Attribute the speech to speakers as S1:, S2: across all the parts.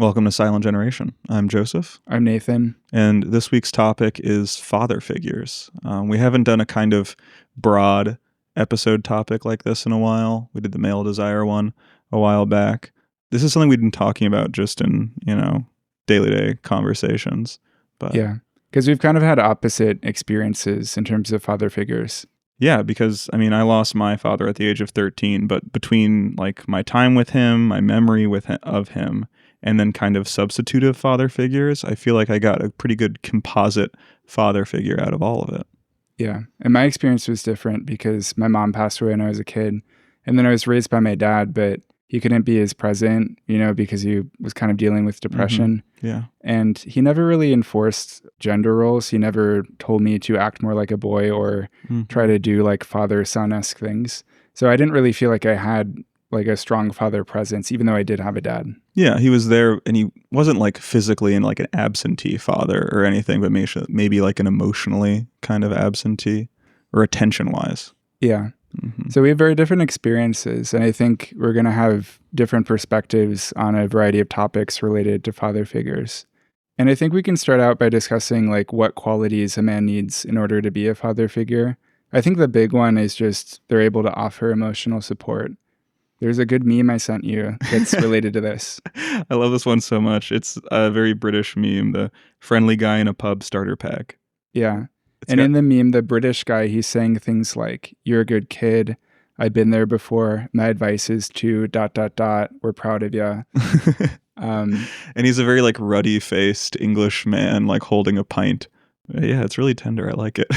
S1: Welcome to Silent Generation. I'm Joseph.
S2: I'm Nathan.
S1: And this week's topic is father figures. We haven't done a kind of broad episode topic like this in a while. We did the male desire one a while back. This is something we've been talking about just in, day-to-day conversations. But
S2: Yeah, because we've kind of had opposite experiences in terms of father figures.
S1: yeah, because, I lost my father at the age of 13, but between, my time with him, my memory of him, and then kind of substitutive father figures, I feel like I got a pretty good composite father figure out of all of it.
S2: Yeah, and my experience was different because my mom passed away when I was a kid, and then I was raised by my dad, but he couldn't be as present, because he was kind of dealing with depression.
S1: Mm-hmm. Yeah.
S2: And he never really enforced gender roles. He never told me to act more like a boy or try to do like father-son-esque things. So I didn't really feel like I had like a strong father presence, even though I did have a dad.
S1: Yeah, he was there, and he wasn't like physically in like an absentee father or anything, but maybe like an emotionally kind of absentee or attention-wise.
S2: Yeah.
S1: Mm-hmm.
S2: So we have very different experiences, and I think we're going to have different perspectives on a variety of topics related to father figures. And I think we can start out by discussing like what qualities a man needs in order to be a father figure. I think the big one is just they're able to offer emotional support. There's a good meme I sent you that's related to this.
S1: I love this one so much. It's a very British meme, the friendly guy in a pub starter pack.
S2: Yeah. In the meme, the British guy, he's saying things like, "You're a good kid. I've been there before. My advice is to ... We're proud of you."
S1: And he's a very like ruddy faced English man, like holding a pint. Yeah, it's really tender. I like it.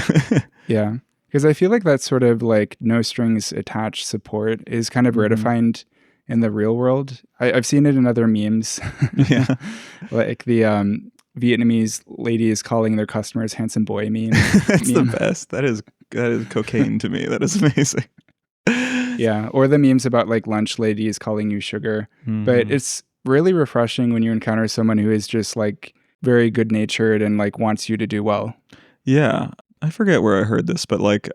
S2: Yeah. Because I feel like that sort of like no strings attached support is kind of rare to find in the real world. I've seen it in other memes.
S1: Yeah.
S2: Like the Vietnamese ladies calling their customers handsome boy meme.
S1: That's the best. That is cocaine to me. That is amazing.
S2: Yeah. Or the memes about like lunch ladies calling you sugar. But it's really refreshing when you encounter someone who is just like very good natured and like wants you to do well.
S1: Yeah. I forget where I heard this, but like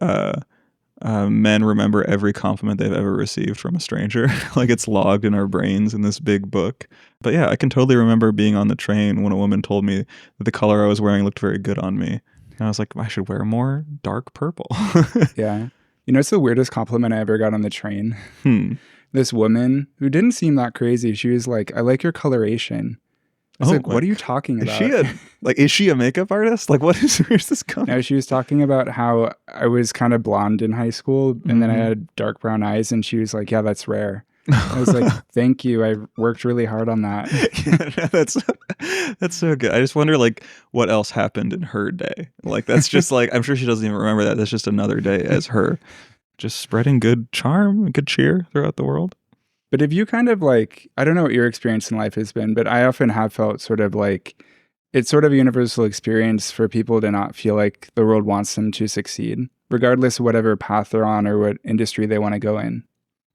S1: men remember every compliment they've ever received from a stranger. Like it's logged in our brains in this big book. But yeah, I can totally remember being on the train when a woman told me that the color I was wearing looked very good on me. And I was like, I should wear more dark purple.
S2: Yeah. It's the weirdest compliment I ever got on the train. This woman who didn't seem that crazy, she was like, "I like your coloration." I was like, what are you talking about?
S1: Is she a makeup artist? Like, where's this coming?
S2: No, she was talking about how I was kind of blonde in high school and then I had dark brown eyes, and she was like, "Yeah, that's rare." I was like, "Thank you. I worked really hard on that."
S1: Yeah, that's so good. I just wonder like what else happened in her day. Like that's just like I'm sure she doesn't even remember that. That's just another day as her just spreading good charm, good cheer throughout the world.
S2: But if you kind of like, I don't know what your experience in life has been, but I often have felt sort of like it's sort of a universal experience for people to not feel like the world wants them to succeed, regardless of whatever path they're on or what industry they want to go in.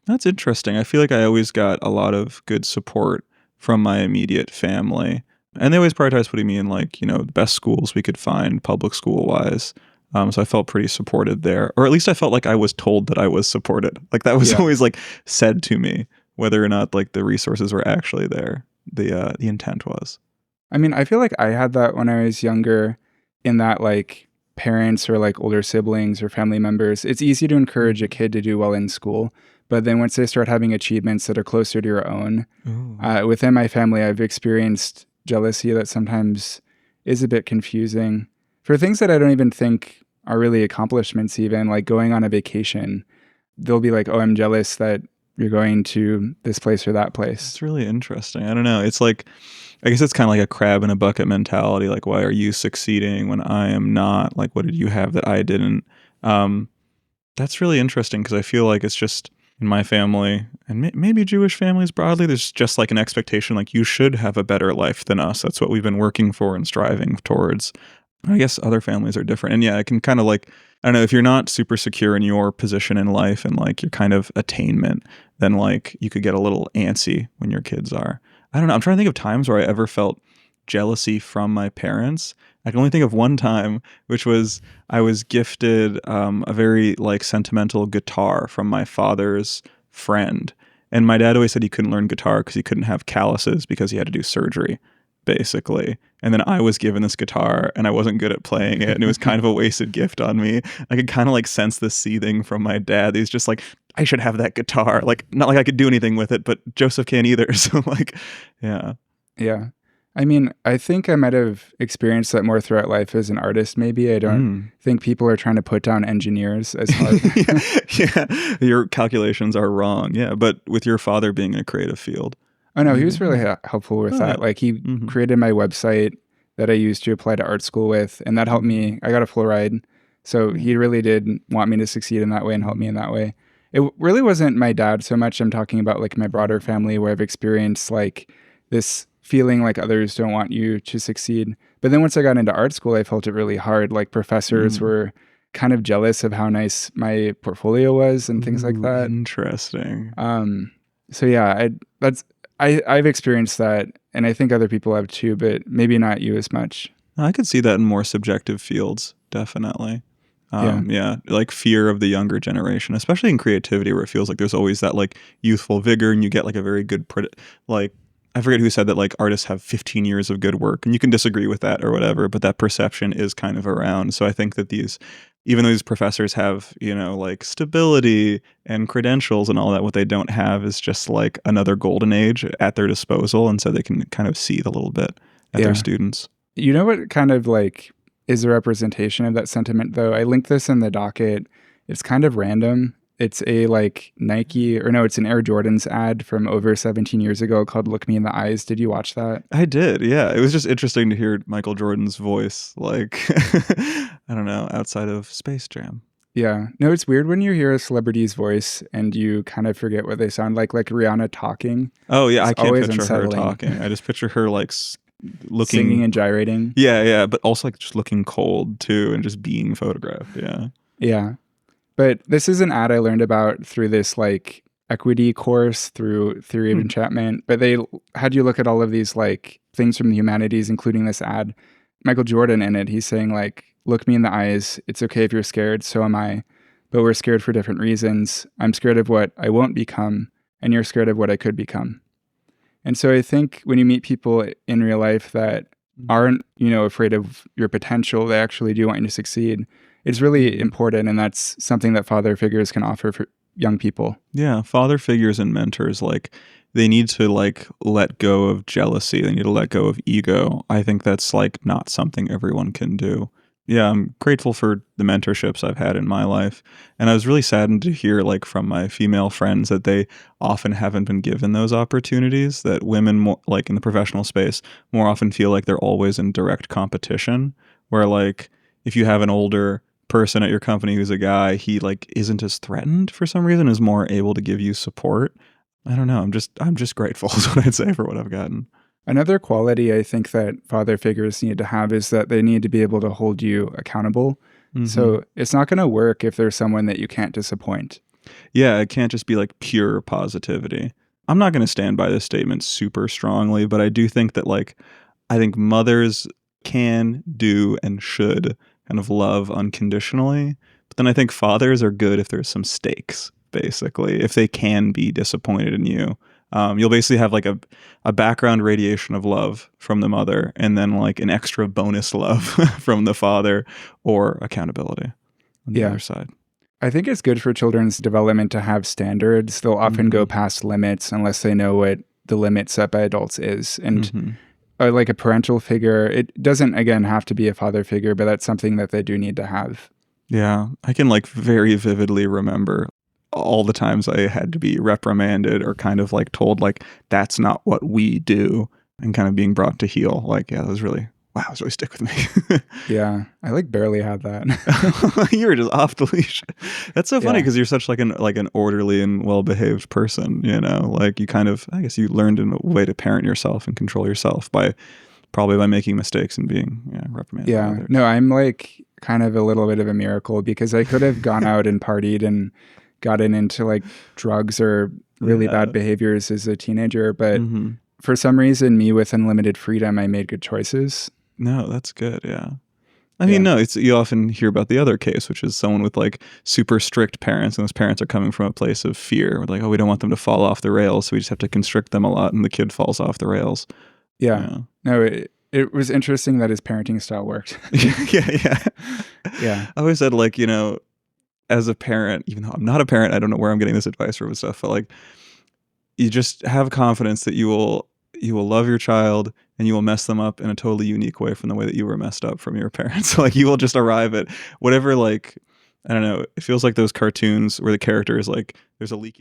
S1: That's interesting. I feel like I always got a lot of good support from my immediate family. And they always prioritized putting me in the best schools we could find public school wise. So I felt pretty supported there, or at least I felt like I was told that I was supported. Like that was always like said to me, whether or not like the resources were actually there. The intent was.
S2: I feel like I had that when I was younger, in that like parents or like older siblings or family members, it's easy to encourage a kid to do well in school. But then once they start having achievements that are closer to your own, within my family, I've experienced jealousy that sometimes is a bit confusing for things that I don't even think are really accomplishments, even like going on a vacation. They'll be like, "Oh, I'm jealous that you're going to this place or that place."
S1: It's really interesting. I don't know. It's like, I guess it's kind of like a crab in a bucket mentality. Like, why are you succeeding when I am not? Like, what did you have that I didn't? That's really interesting because I feel like it's just in my family and maybe Jewish families broadly, there's just like an expectation like you should have a better life than us. That's what we've been working for and striving towards. I guess other families are different. And yeah, I can kind of like, I don't know, if you're not super secure in your position in life and like your kind of attainment, then like you could get a little antsy when your kids are. I don't know. I'm trying to think of times where I ever felt jealousy from my parents. I can only think of one time, which was I was gifted a very like sentimental guitar from my father's friend. And my dad always said he couldn't learn guitar because he couldn't have calluses because he had to do surgery, basically. And then I was given this guitar and I wasn't good at playing it. And it was kind of a wasted gift on me. I could kind of like sense the seething from my dad. He's just like, I should have that guitar. Like, not like I could do anything with it, but Joseph can't either. So like, yeah.
S2: Yeah. I mean, I think I might have experienced that more throughout life as an artist, maybe. I don't think people are trying to put down engineers as hard.
S1: Yeah. Your calculations are wrong. Yeah. But with your father being in a creative field.
S2: Oh, no, he was really helpful with that.
S1: Yeah.
S2: Like, he created my website that I used to apply to art school with, and that helped me. I got a full ride. So he really did want me to succeed in that way and help me in that way. It really wasn't my dad so much. I'm talking about like my broader family where I've experienced like this feeling like others don't want you to succeed. But then once I got into art school, I felt it really hard. Like professors were kind of jealous of how nice my portfolio was and things like that.
S1: Interesting.
S2: So yeah, I've experienced that, and I think other people have too, but maybe not you as much.
S1: I could see that in more subjective fields, definitely. Yeah, like fear of the younger generation, especially in creativity, where it feels like there's always that like youthful vigor, and you get like a very good like. I forget who said that like artists have 15 years of good work, and you can disagree with that or whatever, but that perception is kind of around. So I think that even though these professors have, like stability and credentials and all that, what they don't have is just like another golden age at their disposal. And so they can kind of see it a little bit at their students.
S2: You know what kind of like is a representation of that sentiment though? I linked this in the docket. It's kind of random. It's a like it's an Air Jordans ad from over 17 years ago called Look Me in the Eyes. Did you watch that?
S1: I did, yeah. It was just interesting to hear Michael Jordan's voice, like, I don't know, outside of Space Jam.
S2: Yeah. No, it's weird when you hear a celebrity's voice and you kind of forget what they sound like Rihanna talking.
S1: Oh, yeah, I can't picture
S2: unsettling.
S1: her talking. I just picture her like looking...
S2: Singing and gyrating.
S1: Yeah, but also like just looking cold too and just being photographed, yeah.
S2: Yeah. But this is an ad I learned about through this like equity course through Theory of Enchantment. But they had you look at all of these like things from the humanities, including this ad. Michael Jordan in it, he's saying like, look me in the eyes. It's okay if you're scared. So am I. But we're scared for different reasons. I'm scared of what I won't become, and you're scared of what I could become. And so I think when you meet people in real life that aren't, afraid of your potential, they actually do want you to succeed. It's really important, and that's something that father figures can offer for young people.
S1: Yeah, father figures and mentors, like, they need to, like, let go of jealousy. They need to let go of ego. I think that's, like, not something everyone can do. Yeah, I'm grateful for the mentorships I've had in my life. And I was really saddened to hear, like, from my female friends that they often haven't been given those opportunities, that women, more, like, in the professional space, more often feel like they're always in direct competition, where, like, if you have an older person at your company who's a guy, he like isn't as threatened for some reason, is more able to give you support. I don't know. I'm just grateful is what I'd say for what I've gotten.
S2: Another quality I think that father figures need to have is that they need to be able to hold you accountable. So it's not going to work if there's someone that you can't disappoint.
S1: Yeah, it can't just be like pure positivity. I'm not going to stand by this statement super strongly, but I do think that like, I think mothers can, do, and should kind of love unconditionally. But then I think fathers are good if there's some stakes, basically. If they can be disappointed in you. You'll basically have like a background radiation of love from the mother and then like an extra bonus love from the father, or accountability on the other side.
S2: I think it's good for children's development to have standards. They'll often go past limits unless they know what the limit set by adults is. And like a parental figure, it doesn't, again, have to be a father figure, but that's something that they do need to have.
S1: Yeah, I can like very vividly remember all the times I had to be reprimanded or kind of like told like, that's not what we do, and kind of being brought to heel. Like, yeah, that was really, wow, it was really stick with me.
S2: Yeah, I like barely had that.
S1: You were just off the leash. That's so funny because you're such like an orderly and well-behaved person, like you kind of, I guess you learned in a way to parent yourself and control yourself by making mistakes and being reprimanded.
S2: Yeah, no, I'm like kind of a little bit of a miracle because I could have gone out and partied and gotten into like drugs or really bad behaviors as a teenager. But for some reason, me with unlimited freedom, I made good choices.
S1: No, that's good. Yeah. I mean,
S2: Yeah.
S1: no, it's you often hear about the other case, which is someone with like super strict parents, and those parents are coming from a place of fear. We're like, oh, we don't want them to fall off the rails, so we just have to constrict them a lot, and the kid falls off the rails.
S2: Yeah.
S1: Yeah,
S2: No, it was interesting that his parenting style worked.
S1: yeah, yeah.
S2: Yeah.
S1: I always said like, as a parent, even though I'm not a parent, I don't know where I'm getting this advice from and stuff, but like you just have confidence that you will love your child and you will mess them up in a totally unique way from the way that you were messed up from your parents. So, like you will just arrive at whatever, like I don't know, it feels like those cartoons where the character is like there's a leaking